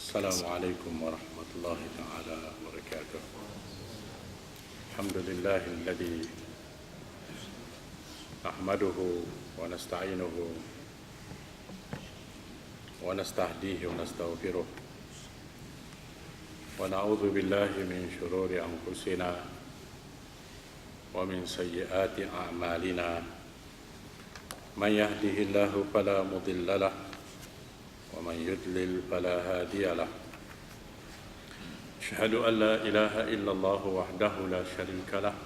Assalamualaikum warahmatullahi ta'ala wabarakatuh. Alhamdulillahilladzi nahmaduhu wa nasta'inuhu wa nastahdihi wa nastaghfiruh wa na'udzu billahi min syururi anfusina wa min sayyiati a'malina. Man yahdihillahu fala mudilla lahu wa man yudlil fala hadiya lahu. Asyhadu an la ilaha illallah wahdahu la syarika lah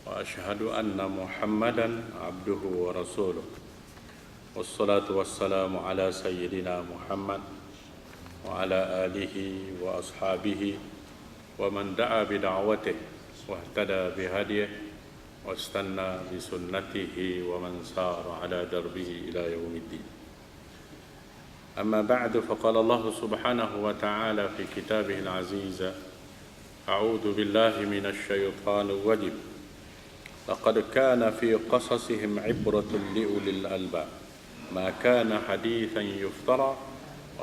wa asyhadu anna Muhammadan abduhu wa rasuluh. Wassalatu wassalamu ala sayyidina Muhammad wa ala alihi wa ashabihi wa man da'a bi da'watihi wa ihtada bi hadiyihi wa istanna bi sunnatihi wa man sara ala darbihi ila yaumiddin. أما بعد فقال الله سبحانه وتعالى في كتابه العزيز أعوذ بالله من الشيطان الرجيم لقد كان في قصصهم عبرة لأولي الألباب ما كان حديثا يفترى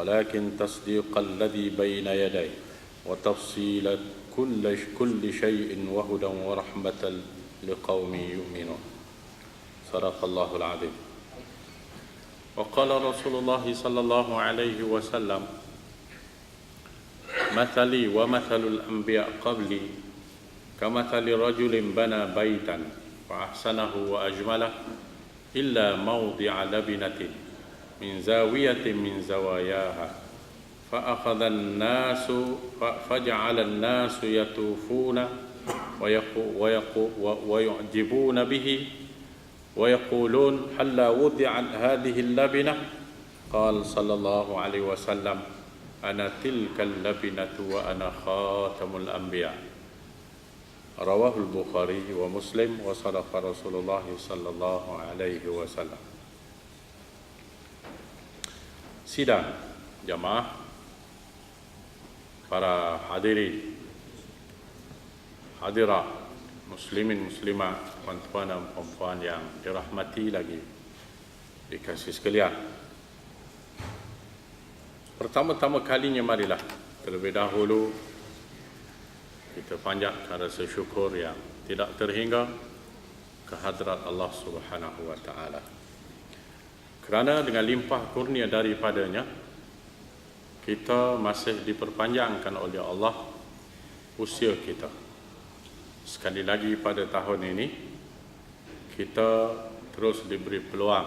ولكن تصديق الذي بين يديه وتفصيل كل شيء وهدى ورحمة لقوم يؤمنون. صدق الله العظيم. وقال رسول الله صلى الله عليه وسلم مثلي ومثل الأنبياء قبلي كمثل رجل بنى بيتا فأحسنه وأجمله إلا موضع لبنة من زاوية من زواياها فجعل الناس يطوفون ويعجبون به ويقولون هل وضعت هذه اللبنة قال صلى الله عليه وسلم أنا تلك اللبنة وأنا خاتم الأنبياء. رواه البخاري ومسلم وصدق رسول الله صلى الله عليه وسلم. Sidang jamaah, para hadirin hadirat, muslimin muslimat, tuan-tuan dan puan-puan yang dirahmati lagi dikasih sekalian. Pertama-tama kalinya marilah terlebih dahulu kita panjatkan rasa syukur yang tidak terhingga kehadrat Allah Subhanahu wa taala. Kerana dengan limpah kurnia daripadanya kita masih diperpanjangkan oleh Allah usia kita. Sekali lagi pada tahun ini kita terus diberi peluang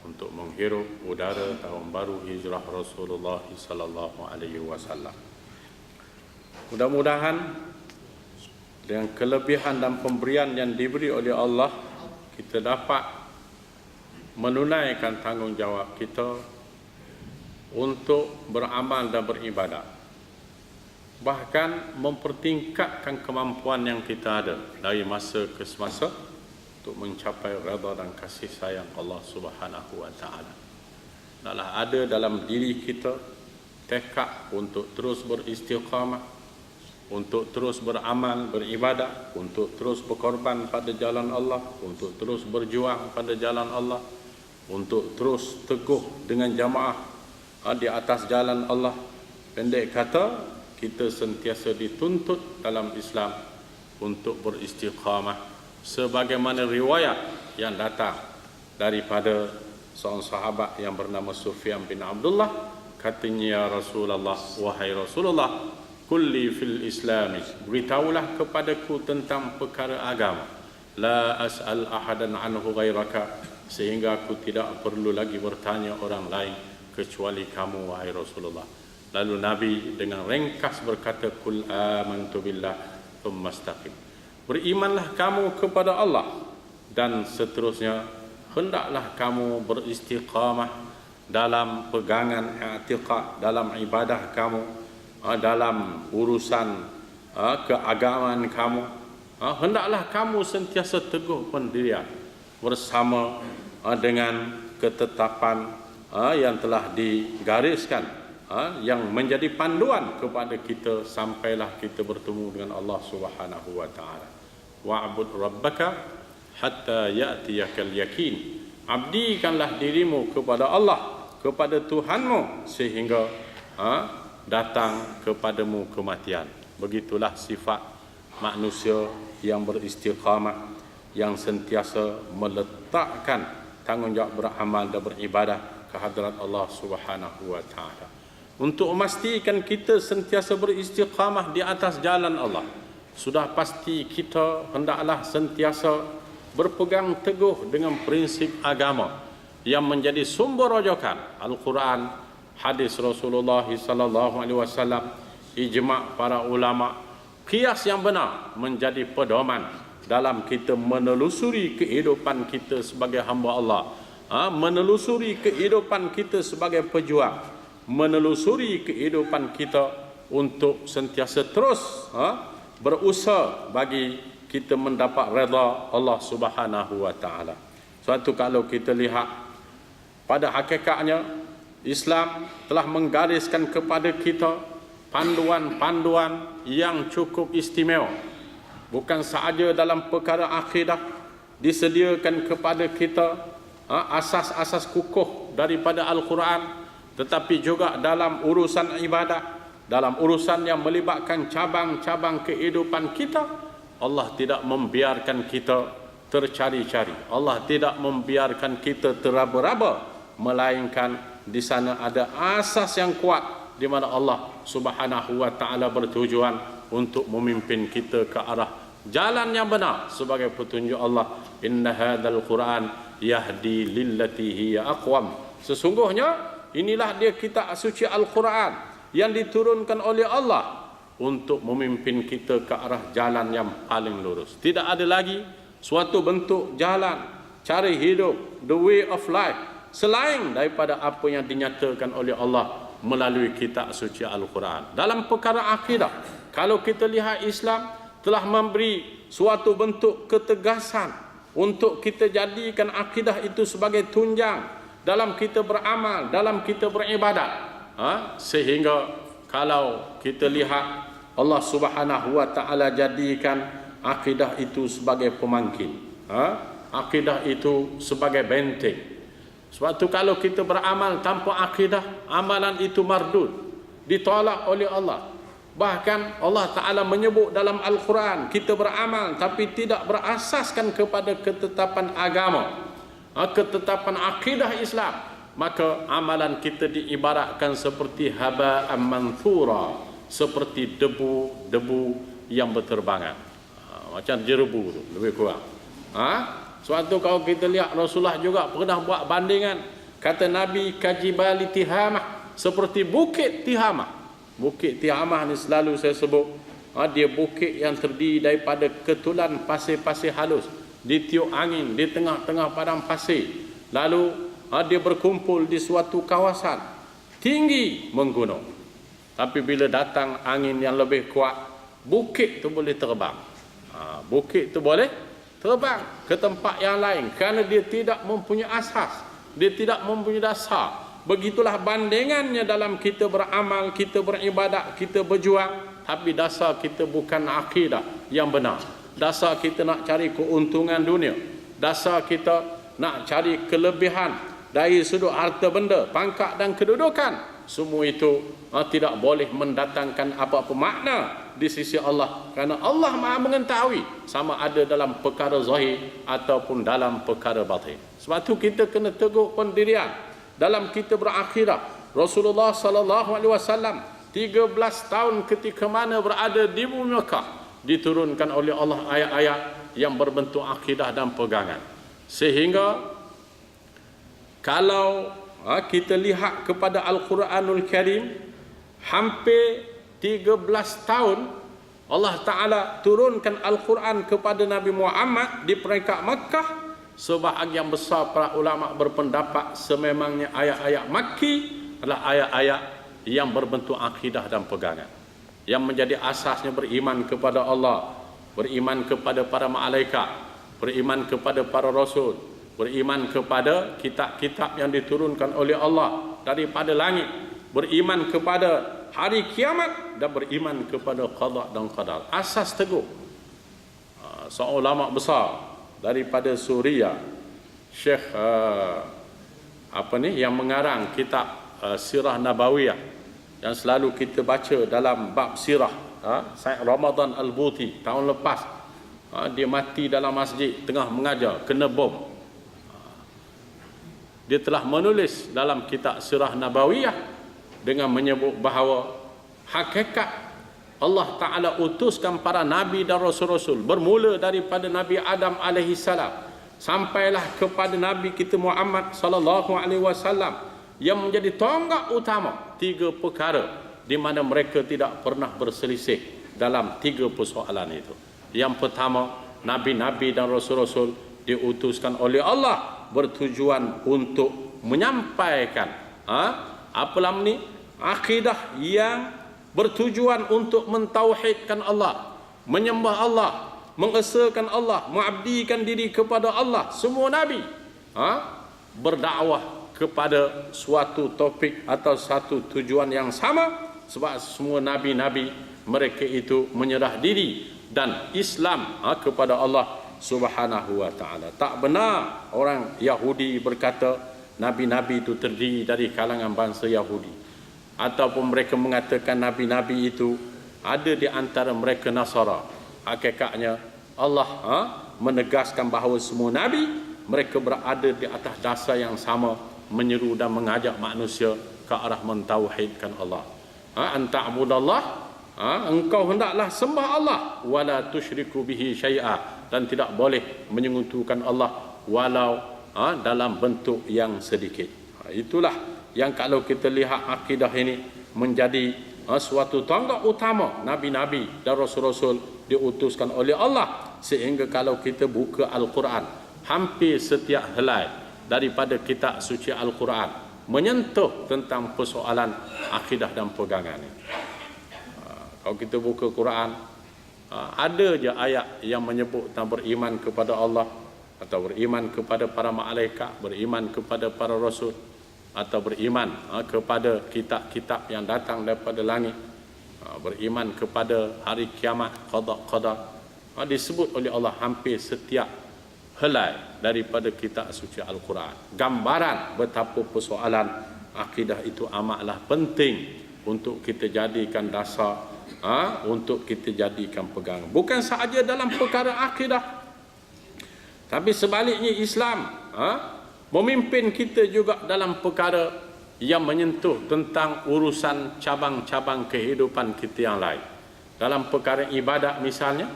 untuk menghirup udara tahun baru hijrah Rasulullah sallallahu alaihi wasallam. Mudah-mudahan dengan kelebihan dan pemberian yang diberi oleh Allah kita dapat menunaikan tanggungjawab kita untuk beramal dan beribadat. Bahkan mempertingkatkan kemampuan yang kita ada dari masa ke semasa untuk mencapai redha dan kasih sayang Allah Subhanahu wa taala. Hendaklah ada dalam diri kita tekad untuk terus beristiqamah, untuk terus beramal, beribadat, untuk terus berkorban pada jalan Allah, untuk terus berjuang pada jalan Allah, untuk terus teguh dengan jamaah di atas jalan Allah. Pendek kata, kita sentiasa dituntut dalam Islam untuk beristiqamah sebagaimana riwayat yang datang daripada seorang sahabat yang bernama Sufyan bin Abdullah. Katanya, ya Rasulullah, wahai Rasulullah, kulli fil islami, beritahulah kepadaku tentang perkara agama, la as'al ahadan anhu ghairaka, sehingga aku tidak perlu lagi bertanya orang lain kecuali kamu wahai Rasulullah. Lalu Nabi dengan ringkas berkata, Kul amantu billah thumma istaqim, berimanlah kamu kepada Allah dan seterusnya hendaklah kamu beristiqamah dalam pegangan i'tiqad, dalam ibadah kamu, dalam urusan keagamaan kamu. Hendaklah kamu sentiasa teguh pendirian bersama dengan ketetapan yang telah digariskan, yang menjadi panduan kepada kita sampailah kita bertemu dengan Allah Subhanahu wa taala. Wa'bud rabbaka hatta ya'tiyakal yakin, abdikanlah dirimu kepada Allah, kepada Tuhanmu sehingga datang kepadamu kematian. Begitulah sifat manusia yang beristiqamah, yang sentiasa meletakkan tanggungjawab beramal dan beribadah ke hadirat Allah Subhanahu wa taala. Untuk memastikan kita sentiasa beristiqamah di atas jalan Allah, sudah pasti kita hendaklah sentiasa berpegang teguh dengan prinsip agama yang menjadi sumber rujukan Al-Quran, hadis Rasulullah sallallahu alaihi wasallam, ijma' para ulama, qiyas yang benar menjadi pedoman dalam kita menelusuri kehidupan kita sebagai hamba Allah, menelusuri kehidupan kita sebagai pejuang, menelusuri kehidupan kita untuk sentiasa terus berusaha bagi kita mendapat redha Allah Subhanahu wa taala. Suatu kalau kita lihat pada hakikatnya Islam telah menggariskan kepada kita panduan-panduan yang cukup istimewa. Bukan sahaja dalam perkara akidah disediakan kepada kita asas-asas kukuh daripada Al-Quran, tetapi juga dalam urusan ibadah, dalam urusan yang melibatkan cabang-cabang kehidupan kita, Allah tidak membiarkan kita tercari-cari. Allah tidak membiarkan kita teraba-raba, melainkan di sana ada asas yang kuat di mana Allah Subhanahu wa taala bertujuan untuk memimpin kita ke arah jalan yang benar sebagai petunjuk Allah. Inna hadzal Quran yahdi lillati hiya aqwam. Sesungguhnya inilah dia kitab suci Al-Quran yang diturunkan oleh Allah untuk memimpin kita ke arah jalan yang paling lurus. Tidak ada lagi suatu bentuk jalan, cara hidup, the way of life selain daripada apa yang dinyatakan oleh Allah melalui kitab suci Al-Quran. Dalam perkara akidah, kalau kita lihat Islam telah memberi suatu bentuk ketegasan untuk kita jadikan akidah itu sebagai tunjang dalam kita beramal, dalam kita beribadat. Sehingga kalau kita lihat Allah Subhanahu wa taala jadikan akidah itu sebagai pemangkin, akidah itu sebagai benteng. Sebab itu kalau kita beramal tanpa akidah, amalan itu mardud, ditolak oleh Allah. Bahkan Allah Ta'ala menyebut dalam Al-Quran, kita beramal tapi tidak berasaskan kepada ketetapan agama, ketetapan akidah Islam, maka amalan kita diibaratkan seperti haba'an manthura, seperti debu-debu yang berterbangan, macam jerebu tu, lebih kurang. Suatu kalau kita lihat Rasulullah juga pernah buat bandingan, kata Nabi kajibali Tihamah, seperti bukit Tihamah. Bukit Tihamah ni selalu saya sebut, dia bukit yang terdiri daripada ketulan pasir-pasir halus, ditiup angin di tengah-tengah padang pasir, lalu dia berkumpul di suatu kawasan tinggi menggunung. Tapi bila datang angin yang lebih kuat, bukit tu boleh terbang. Bukit tu boleh terbang ke tempat yang lain kerana dia tidak mempunyai asas, dia tidak mempunyai dasar. Begitulah bandingannya dalam kita beramal, kita beribadat, kita berjuang, tapi dasar kita bukan akidah yang benar. Dasar kita nak cari keuntungan dunia, dasar kita nak cari kelebihan dari sudut harta benda, pangkat dan kedudukan. Semua itu tidak boleh mendatangkan apa-apa makna di sisi Allah, kerana Allah Maha mengetahui sama ada dalam perkara zahir ataupun dalam perkara batin. Sebab itu kita kena teguh pendirian dalam kita berakhidah. Rasulullah sallallahu alaihi wasallam 13 tahun ketika mana berada di bumi Mekah, diturunkan oleh Allah ayat-ayat yang berbentuk akidah dan pegangan. Sehingga kalau kita lihat kepada Al-Quranul Karim, hampir 13 tahun Allah Ta'ala turunkan Al-Quran kepada Nabi Muhammad di peringkat Makkah. Sebahagian besar para ulama berpendapat sememangnya ayat-ayat Makki adalah ayat-ayat yang berbentuk akidah dan pegangan, yang menjadi asasnya beriman kepada Allah, beriman kepada para malaikat, beriman kepada para rasul, beriman kepada kitab-kitab yang diturunkan oleh Allah daripada langit, beriman kepada hari kiamat, dan beriman kepada qada dan qadar. Asas teguh. Seorang ulama besar daripada Suria, Syekh yang mengarang kitab Sirah Nabawiyah, yang selalu kita baca dalam bab sirah, Syekh Ramadan Al-Buti tahun lepas, dia mati dalam masjid tengah mengajar, kena bom. Dia telah menulis dalam kitab Sirah Nabawiyah dengan menyebut bahawa hakikat Allah Ta'ala utuskan para nabi dan rasul-rasul bermula daripada Nabi Adam alaihi salam sampailah kepada Nabi kita Muhammad sallallahu alaihi wasallam yang menjadi tonggak utama 3 perkara di mana mereka tidak pernah berselisih dalam 3 persoalan itu. Yang pertama, nabi-nabi dan rasul-rasul diutuskan oleh Allah bertujuan untuk menyampaikan apa ni, akidah yang bertujuan untuk mentauhidkan Allah, menyembah Allah, mengesakan Allah, mengabdikan diri kepada Allah. Semua nabi berdakwah kepada suatu topik atau satu tujuan yang sama, sebab semua nabi-nabi mereka itu menyerah diri dan Islam kepada Allah Subhanahu wa ta'ala. Tak benar orang Yahudi berkata nabi-nabi itu terdiri dari kalangan bangsa Yahudi, ataupun mereka mengatakan nabi-nabi itu ada di antara mereka Nasara. Hakikatnya Allah menegaskan bahawa semua nabi mereka berada di atas dasar yang sama, menyeru dan mengajak manusia ke arah mentauhidkan Allah. Anta'budallah, engkau hendaklah sembah Allah, wala tusyriku bihi syai'a, dan tidak boleh menyekutukan Allah walau dalam bentuk yang sedikit. Itulah yang kalau kita lihat akidah ini menjadi suatu tonggak utama nabi-nabi dan rasul-rasul diutuskan oleh Allah, sehingga kalau kita buka Al-Quran, hampir setiap helai daripada kitab suci Al-Quran menyentuh tentang persoalan akidah dan pegangan ini. Kalau kita buka Quran, ada je ayat yang menyebut tentang beriman kepada Allah, atau beriman kepada para malaikat, beriman kepada para rasul, atau beriman kepada kitab-kitab yang datang daripada langit, beriman kepada hari kiamat, qada. Disebut oleh Allah hampir setiap helai daripada kitab suci Al-Quran. Gambaran betapa persoalan akidah itu amatlah penting untuk kita jadikan dasar, untuk kita jadikan pegangan. Bukan sahaja dalam perkara akidah, tapi sebaliknya Islam memimpin kita juga dalam perkara yang menyentuh tentang urusan cabang-cabang kehidupan kita yang lain. Dalam perkara ibadat misalnya,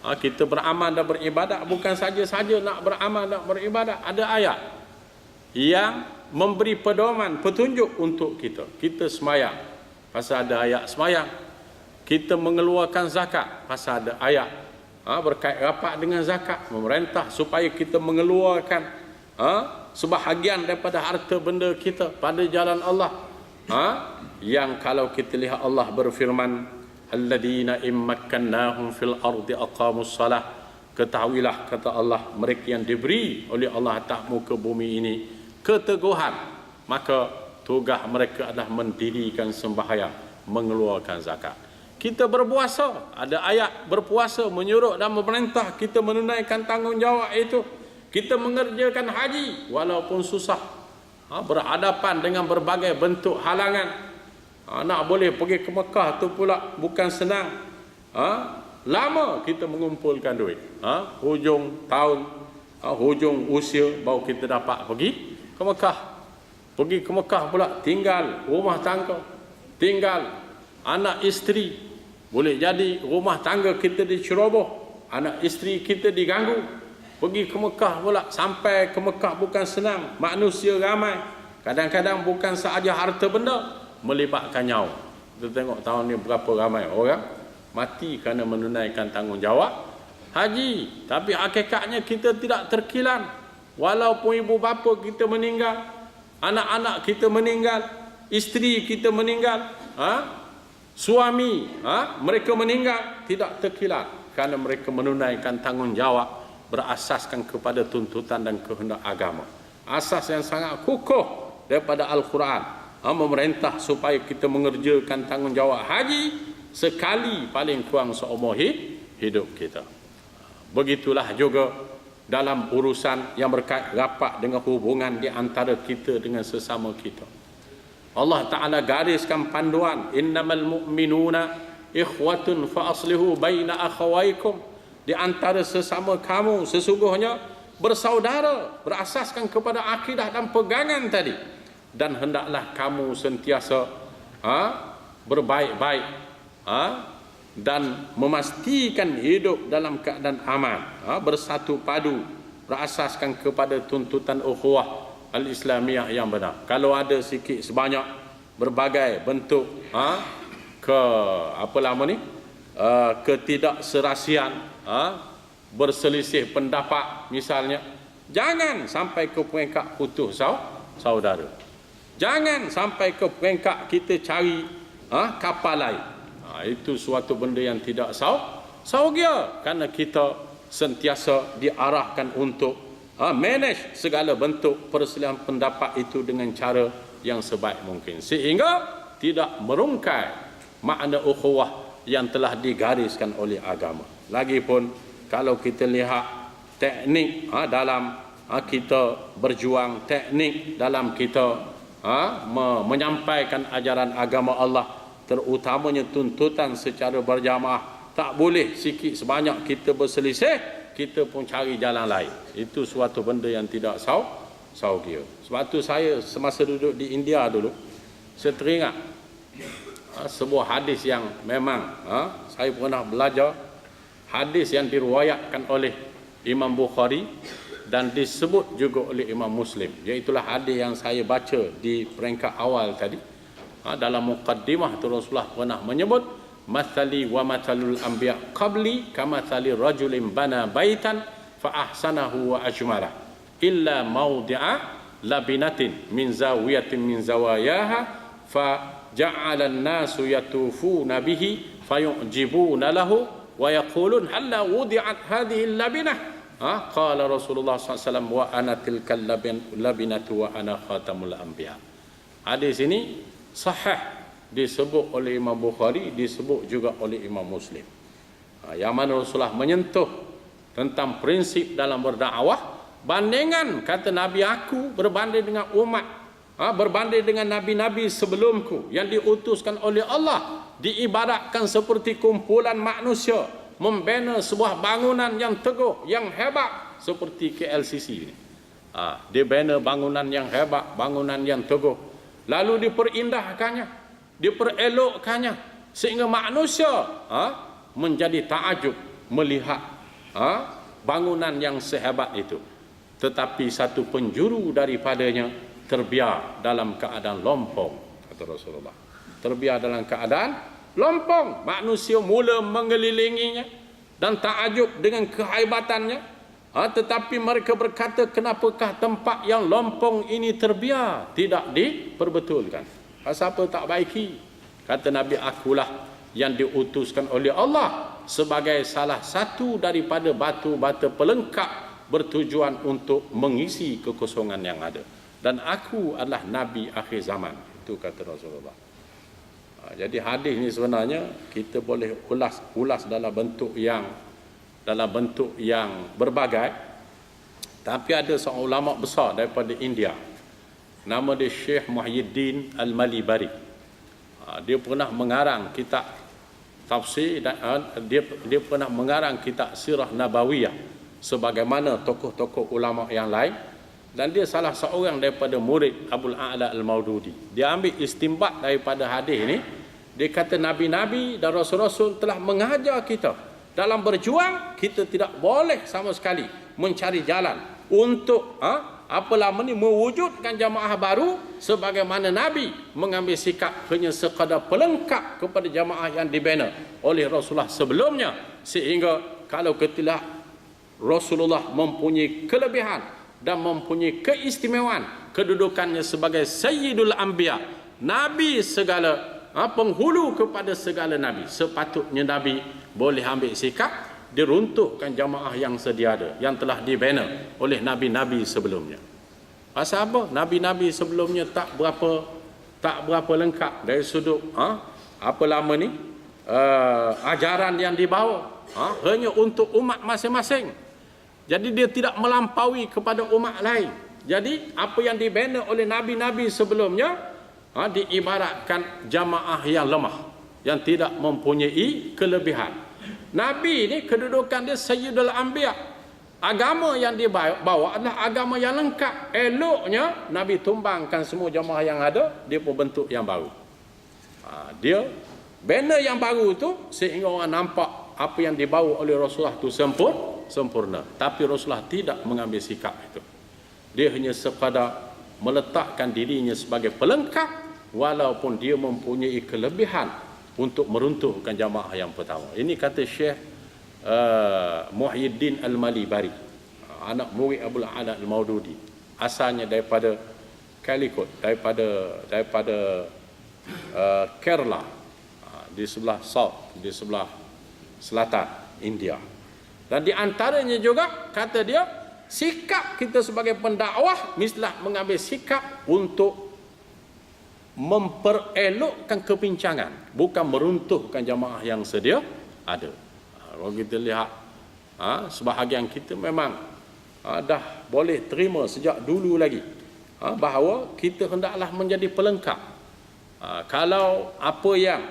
kita beramal dan beribadat, bukan saja-saja nak beramal dan beribadat. Ada ayat yang memberi pedoman, petunjuk untuk kita. Kita semayang, pasal ada ayat semayang. Kita mengeluarkan zakat, pasal ada ayat berkait rapat dengan zakat, memerintah supaya kita mengeluarkan sebahagian daripada harta benda kita pada jalan Allah. Yang kalau kita lihat Allah berfirman, alladzina immakkannahum fil ardi aqamus salah, ketahuilah kata Allah, mereka yang diberi oleh Allah atas muka bumi ini keteguhan, maka tugas mereka adalah mendirikan sembahyang, mengeluarkan zakat. Kita berpuasa, ada ayat berpuasa menyuruh dan memerintah kita menunaikan tanggungjawab itu. Kita mengerjakan haji walaupun susah, berhadapan dengan berbagai bentuk halangan. Nak boleh pergi ke Mekah tu pula bukan senang. Lama kita mengumpulkan duit. Hujung tahun, hujung usia baru kita dapat pergi ke Mekah. Pergi ke Mekah pula tinggal rumah tangga, tinggal anak isteri. Boleh jadi rumah tangga kita diceroboh, anak isteri kita diganggu. Pergi ke Mekah pula, sampai ke Mekah bukan senang, manusia ramai. Kadang-kadang bukan sahaja harta benda, melibatkan nyawa. Kita tengok tahun ni berapa ramai orang mati kerana menunaikan tanggungjawab haji. Tapi hakikatnya kita tidak terkilan. Walaupun ibu bapa kita meninggal, anak-anak kita meninggal, isteri kita meninggal, suami mereka meninggal, tidak terkilan kerana mereka menunaikan tanggungjawab berasaskan kepada tuntutan dan kehendak agama. Asas yang sangat kukuh daripada Al-Quran, memerintah supaya kita mengerjakan tanggungjawab haji sekali paling kurang seumur hidup kita. Begitulah juga dalam urusan yang berkait rapat dengan hubungan di antara kita dengan sesama kita. Allah Ta'ala gariskan panduan, innamal mu'minuna ikhwatun fa aslihu baina akhawaikum. Di antara sesama kamu sesungguhnya bersaudara, berasaskan kepada akidah dan pegangan tadi. Dan hendaklah kamu sentiasa berbaik-baik dan memastikan hidup dalam keadaan aman, bersatu padu, berasaskan kepada tuntutan ukhuwah al-Islamiyah yang benar. Kalau ada sikit sebanyak berbagai bentuk ketidakserasian, berselisih pendapat misalnya, jangan sampai ke peringkat putus saudara. Jangan sampai ke peringkat kita cari kapal lain. Itu suatu benda yang tidak saugia, kerana kita sentiasa diarahkan untuk manage segala bentuk perselisihan pendapat itu dengan cara yang sebaik mungkin, sehingga tidak merungkai makna ukhuwah yang telah digariskan oleh agama. Lagipun kalau kita lihat teknik dalam kita berjuang, teknik dalam kita menyampaikan ajaran agama Allah, terutamanya tuntutan secara berjamaah, tak boleh sikit sebanyak kita berselisih kita pun cari jalan lain. Itu suatu benda yang tidak saugia. Sebab tu saya semasa duduk di India dulu, saya teringat sebuah hadis yang memang saya pernah belajar, hadis yang diriwayatkan oleh Imam Bukhari dan disebut juga oleh Imam Muslim, iaitulah hadis yang saya baca di peringkat awal tadi. Dalam muqaddimah tu Rasulullah pernah menyebut, mathali wa mathalul anbiya qabli kamathali rajulin bana baitan fa ahsanahu wa ajmala illa mawdi'a labinatin min zawiyatin min zawayaha fa ja'ala an-nasu yatufuna bihi fayu'jibuna lahu wa yaqulun halla wudi'at hadhihi al-labinah. Qala Rasulullah SAW, wa ana tilkal labinatu wa ana khatamul anbiya. Hadis ini sahih, disebut oleh Imam Bukhari, disebut juga oleh Imam Muslim. Yang mana Rasulullah menyentuh tentang prinsip dalam berdakwah, bandingan kata Nabi aku berbanding dengan umat, berbanding dengan nabi-nabi sebelumku yang diutuskan oleh Allah, diibaratkan seperti kumpulan manusia membina sebuah bangunan yang teguh, yang hebat seperti KLCC ini. Dia bina bangunan yang hebat, bangunan yang teguh, lalu diperindahkannya, diperelokkannya, sehingga manusia menjadi takjub melihat bangunan yang sehebat itu. Tetapi satu penjuru daripadanya terbiar dalam keadaan lompong, kata Rasulullah. Terbiar dalam keadaan lompong. Manusia mula mengelilinginya dan takjub dengan kehebatannya, tetapi mereka berkata, kenapakah tempat yang lompong ini terbiar, tidak diperbetulkan? Pasal apa tak baiki? Kata Nabi, akulah yang diutuskan oleh Allah sebagai salah satu daripada batu-batu pelengkap bertujuan untuk mengisi kekosongan yang ada. Dan aku adalah Nabi akhir zaman. Itu kata Rasulullah. Jadi hadis ni sebenarnya kita boleh ulas dalam bentuk yang berbagai. Tapi ada seorang ulama besar daripada India, nama dia Syekh Muhyiddin Al-Malibari. Dia pernah mengarang kitab tafsir dan dia pernah mengarang kitab Sirah Nabawiyah sebagaimana tokoh-tokoh ulama yang lain, dan dia salah seorang daripada murid Abul A'la Al-Maududi. Dia ambil istimbat daripada hadis ini. Dia kata nabi-nabi dan rasul-rasul telah mengajar kita dalam berjuang, kita tidak boleh sama sekali mencari jalan untuk mewujudkan jamaah baru sebagaimana Nabi mengambil sikap hanya sekadar pelengkap kepada jamaah yang dibina oleh Rasulullah sebelumnya, sehingga kalau ketika Rasulullah mempunyai kelebihan dan mempunyai keistimewaan, kedudukannya sebagai Sayyidul Anbiya, Nabi segala, penghulu kepada segala Nabi, sepatutnya Nabi boleh ambil sikap diruntuhkan jamaah yang sedia ada, yang telah dibina oleh nabi-nabi sebelumnya. Pasal apa? Nabi-nabi sebelumnya tak berapa lengkap dari sudut ajaran yang dibawa, hanya untuk umat masing-masing. Jadi dia tidak melampaui kepada umat lain. Jadi apa yang dibina oleh nabi-nabi sebelumnya diibaratkan jamaah yang lemah, yang tidak mempunyai kelebihan. Nabi ni kedudukan dia Sayyidul Anbiya. Agama yang dia bawa adalah agama yang lengkap. Eloknya Nabi tumbangkan semua jamaah yang ada, dia pun bentuk yang baru. Dia banner yang baru tu sehingga orang nampak apa yang dibawa oleh Rasulullah tu sempurna. Tapi Rasulullah tidak mengambil sikap itu. Dia hanya sekadar meletakkan dirinya sebagai pelengkap, walaupun dia mempunyai kelebihan untuk meruntuhkan jamaah yang pertama. Ini kata Syekh Muhyiddin Al-Malibari, anak murid Abul Ala Al-Maududi, asalnya daripada Calicut, daripada Kerala, di sebelah south, di sebelah selatan India. Dan di antaranya juga kata dia, sikap kita sebagai pendakwah mestilah mengambil sikap untuk memperelokkan kepincangan, bukan meruntuhkan jamaah yang sedia ada. Kalau kita lihat, sebahagian kita memang dah boleh terima sejak dulu lagi, bahawa kita hendaklah menjadi pelengkap. Kalau apa yang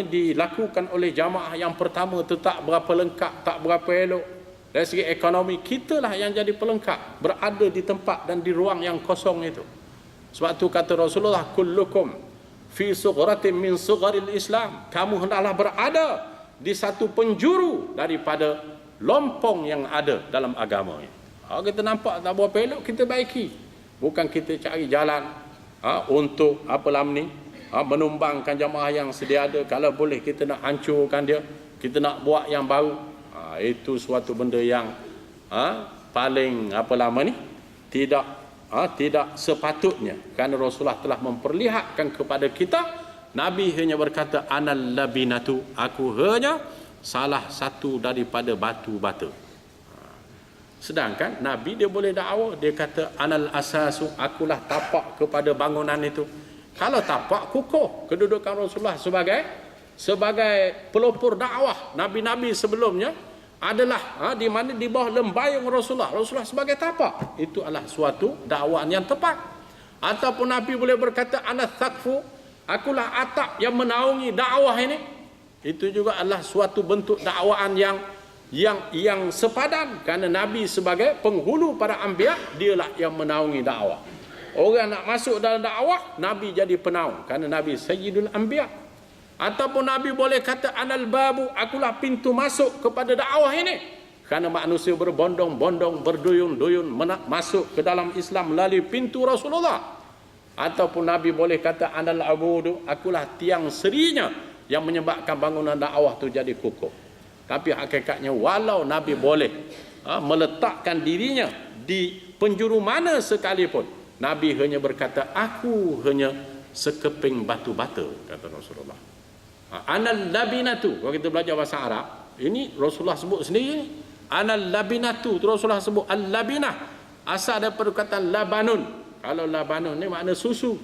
dilakukan oleh jamaah yang pertama itu tak berapa lengkap, tak berapa elok, dari segi ekonomi, kitalah yang jadi pelengkap, berada di tempat dan di ruang yang kosong itu. Sebab tu kata Rasulullah, kullukum fi sughratin min sugharil Islam, kamu hendaklah berada di satu penjuru daripada lompong yang ada dalam agama ini. Kita nampak tak berapa elok, kita baiki. Bukan kita cari jalan untuk menumbangkan jamaah yang sedia ada. Kalau boleh kita nak hancurkan dia, kita nak buat yang baru. Itu suatu benda yang paling tidak sepatutnya, kerana Rasulullah telah memperlihatkan kepada kita. Nabi hanya berkata, anal labinatu, aku hanya salah satu daripada batu bata. Sedangkan Nabi dia boleh dakwah, dia kata anal asasu, akulah tapak kepada bangunan itu. Kalau tapak, kukuh. Kedudukan Rasulullah sebagai pelopor dakwah nabi-nabi sebelumnya adalah di mana di bawah lembayung Rasulullah sebagai tapak. Itu adalah suatu dakwaan yang tepat. Ataupun Nabi boleh berkata anas saqfu, akulah atap yang menaungi dakwah ini. Itu juga adalah suatu bentuk dakwaan yang sepadan, kerana Nabi sebagai penghulu para anbiya, dialah yang menaungi dakwah. Orang nak masuk dalam dakwah, Nabi jadi penaung, kerana Nabi Sayyidul Anbiya. Ataupun Nabi boleh kata anal babu, akulah pintu masuk kepada dakwah ini, kerana manusia berbondong-bondong, berduyun-duyun masuk ke dalam Islam melalui pintu Rasulullah. Ataupun Nabi boleh kata anal abudu, akulah tiang serinya yang menyebabkan bangunan dakwah itu jadi kukuh. Tapi hakikatnya, walau Nabi boleh meletakkan dirinya di penjuru mana sekalipun, Nabi hanya berkata, aku hanya sekeping batu bata, kata Rasulullah. Anal labinatu, kalau kita belajar bahasa Arab, ini Rasulullah sebut sendiri. Anal labinatu, Rasulullah sebut al-labinah, asal daripada kata labanun. Kalau labanun ni makna susu.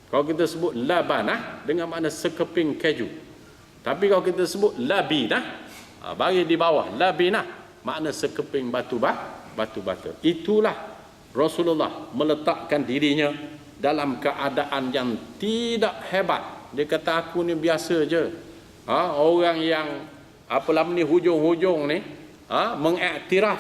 Kalau kita sebut labanah dengan makna sekeping keju. Tapi kalau kita sebut labinah, bagi di bawah labinah, makna sekeping batu bata. Itulah Rasulullah meletakkan dirinya dalam keadaan yang tidak hebat. Dia kata aku ni biasa je. Orang yang hujung-hujung ni mengiktiraf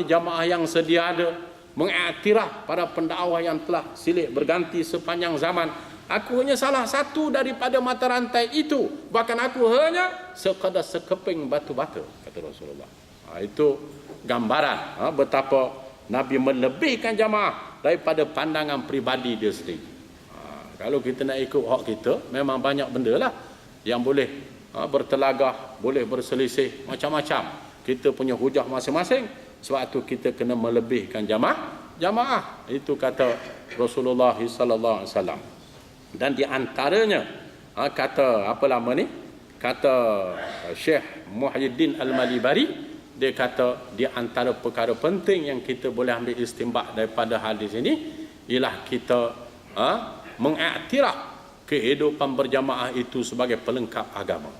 jamaah yang sedia ada, mengiktiraf para pendakwah yang telah silih berganti sepanjang zaman. Aku hanya salah satu daripada mata rantai itu. Bahkan aku hanya sekadar sekeping batu bata, kata Rasulullah. Itu gambaran betapa Nabi melebihkan jamaah daripada pandangan pribadi dia sendiri. Kalau kita nak ikut hak kita, memang banyak benda lah yang boleh bertelagah, boleh berselisih, macam-macam. Kita punya hujah masing-masing. Sebab itu kita kena melebihkan jamaah. Itu kata Rasulullah sallallahu alaihi wasallam. Dan di antaranya kata Syekh Muhyiddin Al-Malibari, dia kata di antara perkara penting yang kita boleh ambil istimbak daripada hadis ini ialah kita mengiktiraf kehidupan berjamaah itu sebagai pelengkap agama.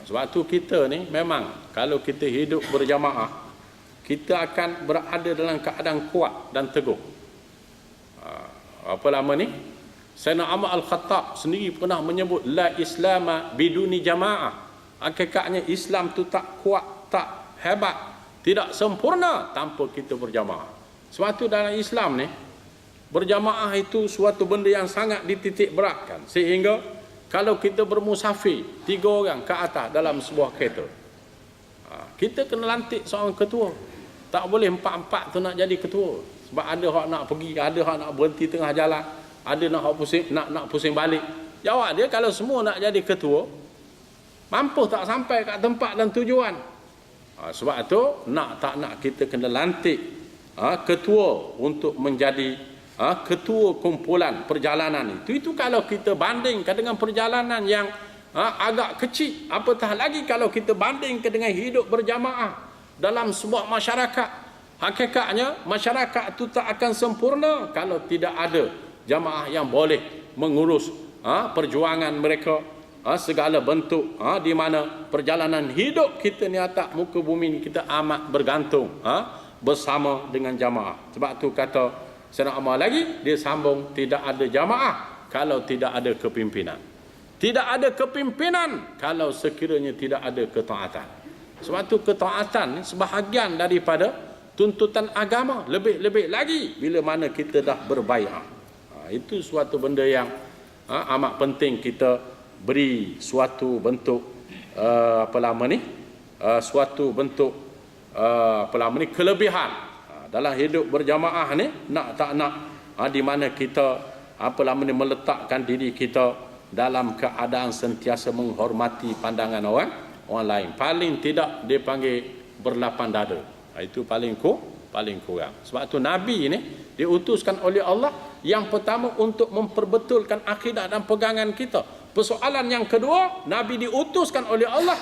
Sebab tu kita ni memang kalau kita hidup berjamaah, kita akan berada dalam keadaan kuat dan teguh. apa lama ni, Sayyidina Umar Al-Khattab sendiri pernah menyebut la islama biduni jamaah. Hakikatnya Islam tu tak kuat, tak hebat, tidak sempurna tanpa kita berjamaah. Sebab tu dalam Islam ni berjamaah itu suatu benda yang sangat dititik beratkan, sehingga kalau kita bermusafir 3 orang ke atas dalam sebuah kereta, kita kena lantik seorang ketua. Tak boleh 4-4 tu nak jadi ketua. Sebab ada hak nak pergi, ada hak nak berhenti tengah jalan, ada nak hak pusing, nak pusing balik. Jawab dia, kalau semua nak jadi ketua, mampu tak sampai kat tempat dan tujuan. Sebab tu nak tak nak kita kena lantik ketua untuk menjadi ketua kumpulan perjalanan itu. Itu kalau kita bandingkan dengan perjalanan yang agak kecil, apatah lagi kalau kita bandingkan dengan hidup berjamaah dalam sebuah masyarakat. Hakikatnya masyarakat itu tak akan sempurna kalau tidak ada jamaah yang boleh mengurus perjuangan mereka, segala bentuk, di mana perjalanan hidup kita ni atas muka bumi ni kita amat bergantung bersama dengan jamaah. Sebab tu kata Sayyidina Umar lagi, dia sambung, tidak ada jamaah kalau tidak ada kepimpinan. Tidak ada kepimpinan kalau sekiranya tidak ada ketaatan. Sebab tu ketaatan sebahagian daripada tuntutan agama. Lebih-lebih lagi bila mana kita dah berbaiat. Itu suatu benda yang amat penting kita beri suatu bentuk suatu bentuk kelebihan dalam hidup berjamaah ni. Nak tak nak di mana kita meletakkan diri kita dalam keadaan sentiasa menghormati pandangan orang lain. Paling tidak dia panggil berlapan dada. Itu paling kurang. Sebab tu Nabi ni diutuskan oleh Allah yang pertama untuk memperbetulkan akidah dan pegangan kita. Persoalan yang kedua, Nabi diutuskan oleh Allah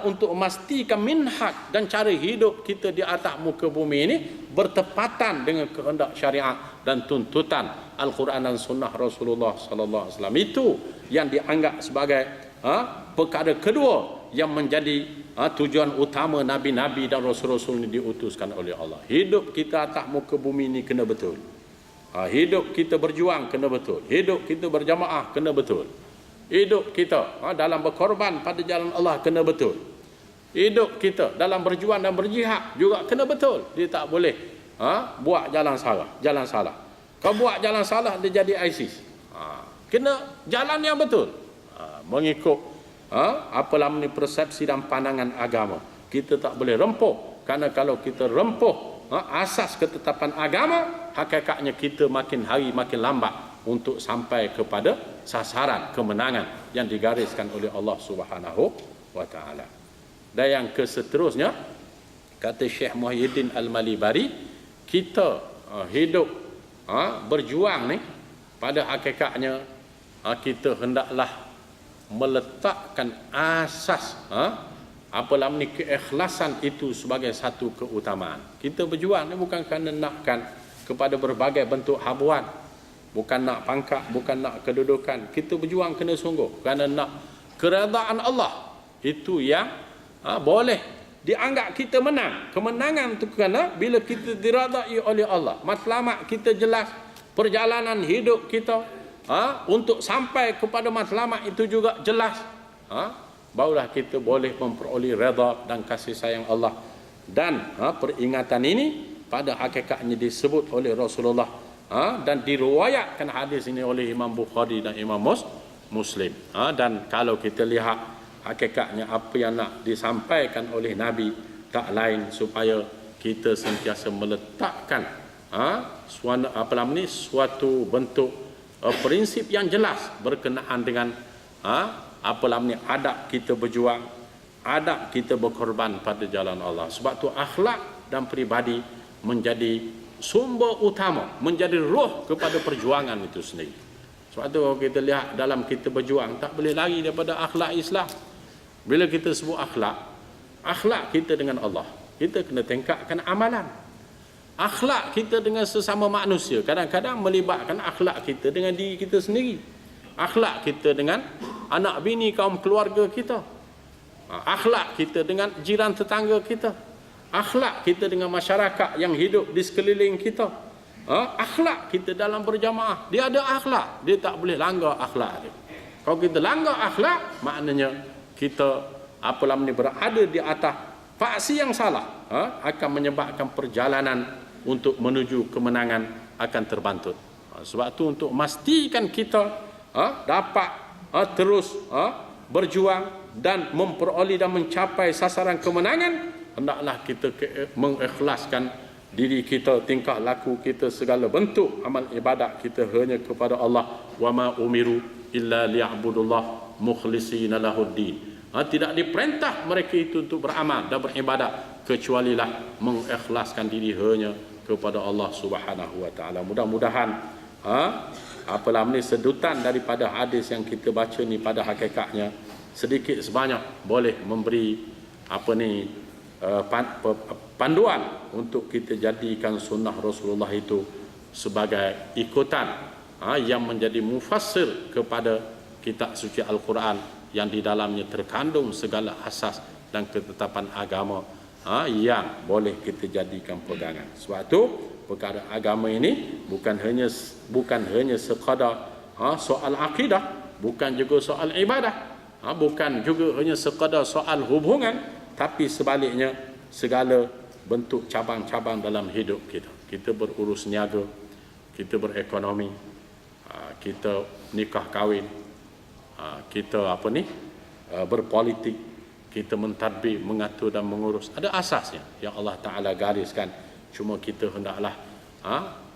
untuk memastikan minhaj dan cara hidup kita di atas muka bumi ini bertepatan dengan kehendak syariat dan tuntutan Al-Quran dan Sunnah Rasulullah sallallahu alaihi wasallam. Itu yang dianggap sebagai perkara kedua yang menjadi tujuan utama Nabi-Nabi dan Rasul-Rasul ini diutuskan oleh Allah. Hidup kita atas muka bumi ini kena betul. Hidup kita berjuang kena betul. Hidup kita berjamaah kena betul. Hidup kita dalam berkorban pada jalan Allah kena betul. Hidup kita dalam berjuang dan berjihad juga kena betul. Dia tak boleh buat jalan salah. Kau buat jalan salah, dia jadi ISIS. Kena jalan yang betul, mengikut persepsi dan pandangan agama. Kita tak boleh rempuh, kerana kalau kita rempuh asas ketetapan agama, hakikatnya kita makin hari makin lambat untuk sampai kepada sasaran kemenangan yang digariskan oleh Allah Subhanahu wa taala. Dan yang keseterusnya, kata Syekh Muhyiddin Al-Malibari, kita hidup berjuang ni pada hakikatnya kita hendaklah meletakkan asas keikhlasan itu sebagai satu keutamaan. Kita berjuang ni bukan kerana nakkan kepada berbagai bentuk habuan, bukan nak pangkat, bukan nak kedudukan. Kita berjuang kena sungguh kerana nak keredaan Allah. Itu yang boleh dianggap kita menang. Kemenangan itu kerana bila kita diredai oleh Allah, matlamat kita jelas, perjalanan hidup kita untuk sampai kepada matlamat itu juga jelas, barulah kita boleh memperoleh redha dan kasih sayang Allah. Dan peringatan ini pada hakikatnya disebut oleh Rasulullah, dan diriwayatkan hadis ini oleh Imam Bukhari dan Imam Muslim. Dan kalau kita lihat hakikatnya apa yang nak disampaikan oleh Nabi tak lain supaya kita sentiasa meletakkan suatu bentuk prinsip yang jelas berkenaan dengan adab kita berjuang, adab kita berkorban pada jalan Allah. Sebab tu akhlak dan peribadi menjadi sumber utama, menjadi roh kepada perjuangan itu sendiri. Sebab tu kalau kita lihat dalam kita berjuang, tak boleh lari daripada akhlak Islam. Bila kita sebut akhlak kita dengan Allah, kita kena tingkatkan amalan. Akhlak kita dengan sesama manusia kadang-kadang melibatkan akhlak kita dengan diri kita sendiri, akhlak kita dengan anak bini kaum keluarga kita, akhlak kita dengan jiran tetangga kita, akhlak kita dengan masyarakat yang hidup di sekeliling kita. akhlak kita dalam berjamaah. Dia ada akhlak, dia tak boleh langgar akhlak dia. Kalau kita langgar akhlak, maknanya kita berada di atas faksi yang salah, akan menyebabkan perjalanan untuk menuju kemenangan akan terbantut. Sebab tu untuk memastikan kita dapat terus berjuang dan memperoleh dan mencapai sasaran kemenangan, hendaklah kita mengikhlaskan diri kita, tingkah laku kita, segala bentuk amal ibadat kita hanya kepada Allah. Wa ma umiru illa liya'budullah mukhlishina lahuddin. Tidak diperintah mereka itu untuk beramal dan beribadat kecuali lah mengikhlaskan diri hanya kepada Allah Subhanahu wa taala. Mudah-mudahan sedutan daripada hadis yang kita baca ni pada hakikatnya sedikit sebanyak boleh memberi panduan untuk kita jadikan sunnah Rasulullah itu sebagai ikutan yang menjadi mufassir kepada kitab suci Al-Quran yang di dalamnya terkandung segala asas dan ketetapan agama yang boleh kita jadikan pegangan. Sebab itu perkara agama ini bukan hanya sekadar soal akidah, bukan juga soal ibadah, bukan juga hanya sekadar soal hubungan, tapi sebaliknya segala bentuk cabang-cabang dalam hidup kita. Kita berurus niaga, kita berekonomi, kita nikah kahwin, kita berpolitik, kita mentadbir, mengatur dan mengurus. Ada asasnya yang Allah Ta'ala gariskan. Cuma kita hendaklah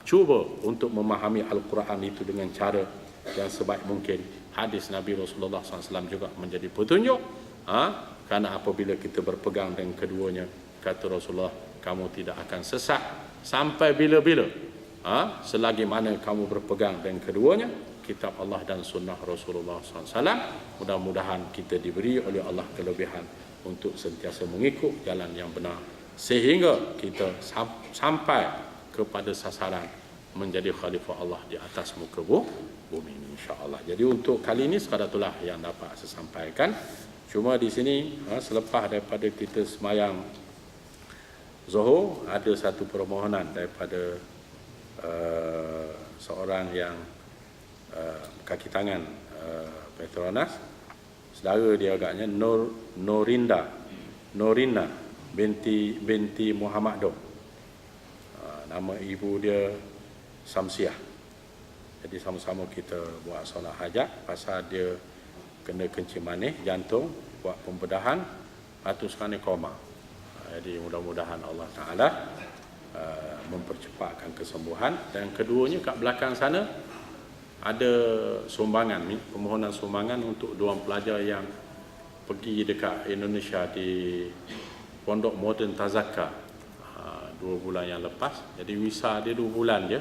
cuba untuk memahami Al-Quran itu dengan cara yang sebaik mungkin. Hadis Nabi Rasulullah SAW juga menjadi petunjuk. Karena apabila kita berpegang dengan keduanya, kata Rasulullah, kamu tidak akan sesat sampai bila-bila. Selagi mana kamu berpegang dengan keduanya, kitab Allah dan sunnah Rasulullah SAW. Mudah-mudahan kita diberi oleh Allah kelebihan untuk sentiasa mengikut jalan yang benar, sehingga kita sampai kepada sasaran menjadi khalifah Allah di atas muka bumi ini, insya-Allah. Jadi untuk kali ini sekadar itulah yang dapat saya sampaikan. Cuma di sini selepas daripada kita semayang Zuhur, ada satu permohonan daripada seorang yang kaki tangan Petronas, saudara dia agaknya Norina binti Muhammad Dom. Nama ibu dia Samsiah. Jadi sama-sama kita buat solat hajat pasal dia kena kencing manis jantung, buat pembedahan, lepas sekarang ni koma. Jadi mudah-mudahan Allah Ta'ala mempercepatkan kesembuhan. Dan keduanya kat belakang sana ada sumbangan, permohonan sumbangan untuk dua pelajar yang pergi dekat Indonesia di Pondok Moden Tazaka 2 bulan yang lepas. Jadi visa dia 2 bulan je,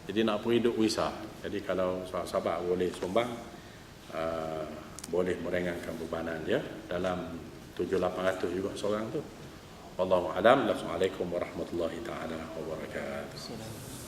jadi nak pergi duduk visa. Jadi kalau sahabat-sahabat boleh sumbang, boleh meringankan bebanan dia dalam 700-800 juga seorang tu. Wallahu a'lam. Assalamualaikum warahmatullahi taala wabarakatuh.